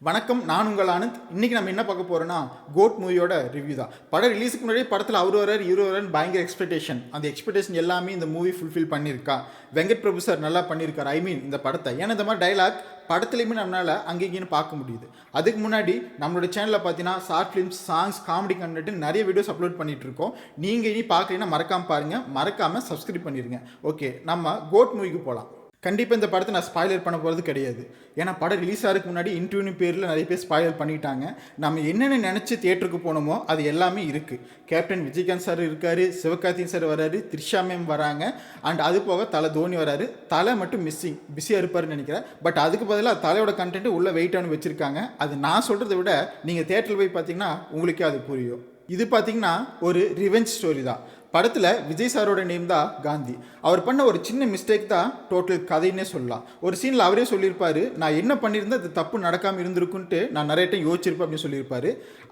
வணக்கம், நான் உங்கள் ஆனந்த். இன்னைக்கு நம்ம என்ன பார்க்க போறோம்னா கோட் மூவியோட ரிவ்யூ தான். படம் ரிலீஸுக்கு முன்னாடியே படத்தில் அவர் வரார் இவர் வரான்னு பயங்கர எக்ஸ்பெக்டேஷன். அந்த எக்ஸ்பெக்டேஷன் எல்லாமே இந்த மூவி ஃபுல்ஃபில் பண்ணியிருக்கா. வெங்கட் பிரபு சார் நல்லா பண்ணியிருக்காரு. ஐ மீன் இந்த படத்தை. ஏன்னா இந்த மாதிரி டைலாக் படத்துலையுமே நம்மளால் அங்கேயும் பார்க்க முடியுது. அதுக்கு முன்னாடி நம்மளோட சேனலில் பார்த்தீங்கன்னா short films, songs, comedy content நிறைய வீடியோஸ் அப்லோட் பண்ணிட்டு இருக்கோம். நீங்கள் இனி பார்க்குறீங்கன்னா மறக்காமல் பாருங்கள், மறக்காமல் சப்ஸ்கிரைப் பண்ணிடுங்க. ஓகே, நம்ம கோட் மூவிக்கு போகலாம். கண்டிப்பாக இந்த படத்தை நான் ஸ்பாய்லர் பண்ண போகிறது கிடையாது. ஏன்னா படம் ரிலீஸ் ஆகிறதுக்கு முன்னாடி இன்டர்வியூ பேரில் நிறைய பேர் ஸ்பாய்லர் பண்ணிட்டாங்க. நம்ம என்னென்ன நினச்சி தியேட்டருக்கு போனோமோ அது எல்லாமே இருக்குது. கேப்டன் விஜயகாந்த் சார் இருக்கார், சிவகார்த்திகேயன் சார் வராரு, த்ரிஷா மேம் வராங்க, அண்ட் அது போக தலை தோனி வராரு. தலை மட்டும் மிஸ்ஸிங், பிஸியாக இருப்பார்னு நினைக்கிறேன். பட் அதுக்கு பதிலாக தலையோட கண்டென்ட் உள்ள வெயிட்டானு வச்சுருக்காங்க. அது நான் சொல்கிறத விட நீங்கள் தியேட்டரில் போய் பார்த்தீங்கன்னா உங்களுக்கே அது புரியும். இது பார்த்தீங்கன்னா ஒரு ரிவெஞ்ச் ஸ்டோரி தான். படத்தில் விஜய் சாரோட நேம் தான் காந்தி. அவர் பண்ண ஒரு சின்ன மிஸ்டேக் தான் டோட்டல் கதைன்னே சொல்லலாம். ஒரு சீனில் அவரே சொல்லியிருப்பார், நான் என்ன பண்ணியிருந்தேன் அது தப்பு நடக்காமல் இருந்திருக்குன்ட்டு நான் நிறைய டைம் யோசிச்சிருப்பேன் அப்படின்னு சொல்லியிருப்பார்.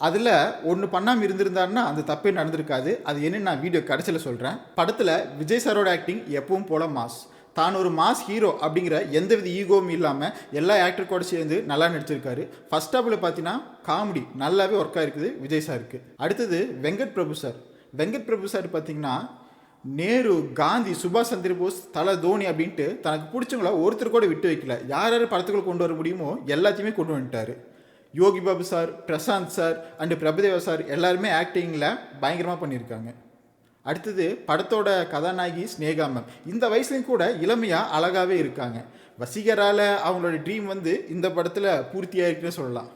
அதில் ஒன்று பண்ணாமல் இருந்திருந்தாருன்னா அந்த தப்பே நடந்திருக்காது. அது என்னன்னு நான் வீடியோ கடைசியில் சொல்கிறேன். படத்தில் விஜய் சாரோட ஆக்டிங் எப்பவும் போல மாஸ். தான் ஒரு மாஸ் ஹீரோ அப்படிங்கிற எந்தவித ஈகோவும் இல்லாமல் எல்லா ஆக்டர் கூட சேர்ந்து நல்லா நடிச்சிருக்காரு. ஃபர்ஸ்ட் ஹாஃபில் பார்த்தீங்கன்னா காமெடி நல்லாவே ஒர்க் ஆகிருக்குது விஜய் சாருக்கு. அடுத்தது வெங்கட் பிரபு சார். வெங்கட் பிரபு சார் பார்த்தீங்கன்னா நேரு, காந்தி, சுபாஷ் சந்திர போஸ், தலை தோனி அப்படின்ட்டு தனக்கு பிடிச்சவங்கள ஒருத்தர் கூட விட்டு வைக்கல. யார் யார் படத்துக்குள்ள கொண்டு வர முடியுமோ எல்லாத்தையுமே கொண்டு வந்துட்டார். Yogi Babu sir, Prashanth sir and Prabhudeva sir எல்லாருமே ஆக்டிங்கில் பயங்கரமாக பண்ணியிருக்காங்க. அடுத்தது படத்தோட கதாநாயகி ஸ்னேகா மேம். இந்த வயசுலையும் கூட இளமையாக அழகாகவே இருக்காங்க. வசீகரால் அவங்களோட ட்ரீம் இந்த படத்தில் பூர்த்தியாக இருக்குன்னு சொல்லலாம்.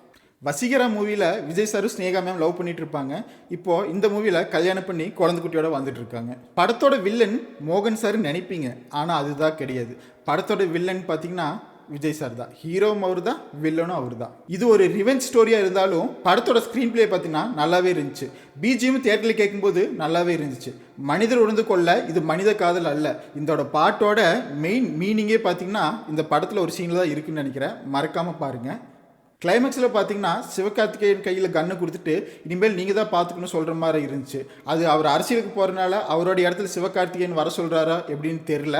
வசீகரா மூவியில் விஜய் சாரும் ஸ்னேகா மேம் லவ் பண்ணிட்டு இருப்பாங்க. இப்போது இந்த மூவியில் கல்யாணம் பண்ணி குழந்தை குட்டியோட வந்துட்டு இருக்காங்க. படத்தோட வில்லன் மோகன் சார் நினைப்பீங்க, ஆனால் அதுதான் கிடையாது. படத்தோட வில்லன் பார்த்தீங்கன்னா விஜய் சார் தான். ஹீரோவும் அவர் தான், வில்லனும் அவர் தான். இது ஒரு ரிவெஞ்ச் ஸ்டோரியாக இருந்தாலும் படத்தோட ஸ்க்ரீன் பிளே பார்த்தீங்கன்னா நல்லாவே இருந்துச்சு. பிஜிஎம் தியேட்டரில் கேட்கும்போது நல்லாவே இருந்துச்சு. மனிதர் உணர்ந்து கொள்ள இது மனித காதல் அல்ல. இதோட பாட்டோட மெயின் மீனிங்கே பார்த்தீங்கன்னா இந்த படத்தில் ஒரு சீனில் தான் இருக்குன்னு நினைக்கிறேன். மறக்காமல் பாருங்கள். கிளைமேக்ஸில் பார்த்தீங்கன்னா சிவகார்த்திகேயன் கையில் கன்று கொடுத்துட்டு இனிமேல் நீங்கள் தான் பார்த்துக்கணும்னு சொல்கிற மாதிரி இருந்துச்சு. அது அவர் அரசியலுக்கு போகிறனால அவரோட இடத்துல சிவகார்த்திகேயன் வர சொல்கிறாரா எப்படின்னு தெரில.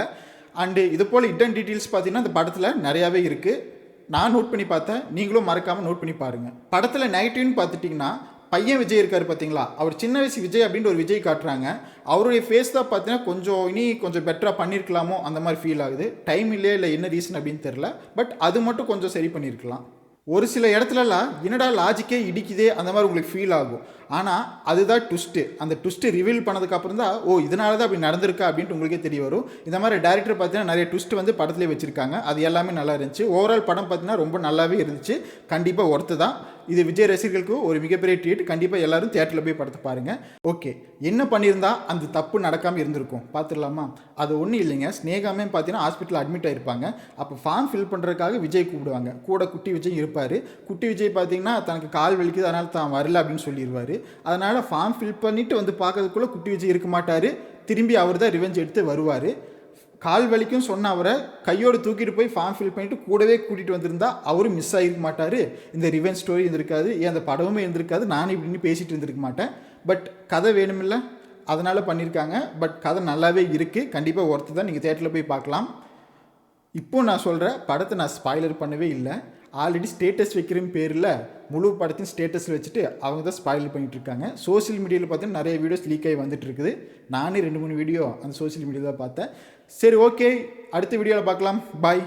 அண்டு இது போல் ஹிடன் டீட்டெயில்ஸ் பார்த்தீங்கன்னா இந்த படத்தில் நிறையாவே இருக்குது. நான் நோட் பண்ணி பார்த்தேன், நீங்களும் மறக்காமல் நோட் பண்ணி பாருங்கள். படத்தில் நெகட்டிவ்னு பார்த்துட்டிங்கன்னா பையன் விஜய் இருக்கார் பார்த்தீங்களா, அவர் சின்ன வயசு விஜய் அப்படின்ட்டு ஒரு விஜய் காட்டுறாங்க. அவருடைய ஃபேஸ் தான் பார்த்தீங்கன்னா கொஞ்சம் பெட்டராக பண்ணியிருக்கலாமோ அந்த மாதிரி ஃபீல் ஆகுது. டைம் இல்லையா இல்லை என்ன ரீசன் அப்படின்னு தெரில. பட் அது மட்டும் கொஞ்சம் சரி பண்ணியிருக்கலாம். ஒரு சில இடத்துலலாம் என்னடா லாஜிக்கே இடிக்குதே அந்த மாதிரி உங்களுக்கு ஃபீல் ஆகும். ஆனால் அதுதான் ட்விஸ்ட்டு. அந்த ட்விஸ்ட்டு ரிவீல் பண்ணதுக்கப்புறம் தான் இதனால தான் அப்படி நடந்திருக்கா அப்படின்ட்டு உங்களுக்கே தெரிய வரும். இந்த மாதிரி டேரக்டர் பார்த்தீங்கன்னா நிறைய ட்விஸ்ட் படத்துலேயே வச்சுருக்காங்க. அது எல்லாமே நல்லா இருந்துச்சு. ஓவரால் படம் பார்த்தீங்கன்னா ரொம்ப நல்லாவே இருந்துச்சு. கண்டிப்பாக ஒர்த்து தான். இது விஜய் ரசிகர்களுக்கு ஒரு மிகப்பெரிய ட்ரீட். கண்டிப்பாக எல்லோரும் தியேட்டரில் போய் படத்தை பாருங்கள். ஓகே, என்ன பண்ணியிருந்தா அந்த தப்பு நடக்காமல் இருந்திருக்கும் பார்த்துடலாமா? அது ஒன்றும் இல்லைங்க. ஸ்னேகாமே பார்த்தீங்கன்னா ஹாஸ்பிட்டலில் அட்மிட் ஆகிருப்பாங்க. அப்போ ஃபார்ம் ஃபில் பண்ணுறதுக்காக விஜய் கூப்பிடுவாங்க. கூட குட்டி விஜய் இருப்பார். குட்டி விஜய் பார்த்தீங்கன்னா தனக்கு கால் வலிக்குது, அதனால் தான் வரல அப்படின்னு சொல்லிடுவார். அதனால் ஃபார்ம் ஃபில் பண்ணிவிட்டு பார்க்கறதுக்குள்ளே குட்டி விஜய் இருக்க மாட்டார். திரும்பி அவர் தான் ரிவெஞ்ச் எடுத்து வருவார். கால் வலிக்கும் சொன்ன அவரை கையோடு தூக்கிட்டு போய் ஃபார்ம் ஃபில் பண்ணிவிட்டு கூடவே கூட்டிகிட்டு வந்திருந்தா அவரும் மிஸ் ஆகிருக்க மாட்டார். இந்த ரிவெஞ்ச் ஸ்டோரி இருந்திருக்காது, ஏன் அந்த படமுமே இருந்திருக்காது. நானும் இப்படின்னு பேசிகிட்டு இருந்திருக்க மாட்டேன். பட் கதை வேணுமில்ல, அதனால் பண்ணியிருக்காங்க. பட் கதை நல்லாவே இருக்குது. கண்டிப்பாக ஒர்த்து தான். நீங்கள் தியேட்டரில் போய் பார்க்கலாம். இப்போது நான் சொல்கிற படத்தை நான் ஸ்பாய்லர் பண்ணவே இல்லை. ஆல்ரெடி ஸ்டேட்டஸ் வைக்கிற பேரில் முழு படத்தையும் ஸ்டேட்டஸில் வச்சுட்டு அவங்க தான் ஸ்பாயில் பண்ணிகிட்டு இருக்காங்க. சோஷியல் மீடியாவில் பார்த்தீங்கன்னா நிறைய வீடியோஸ் லீக் ஆகி வந்துட்டு இருக்குது. நானே 2-3 வீடியோ அந்த சோஷியல் மீடியாவில் தான் பார்த்தேன். சரி, ஓகே, அடுத்த வீடியோவில் பார்க்கலாம். பாய்.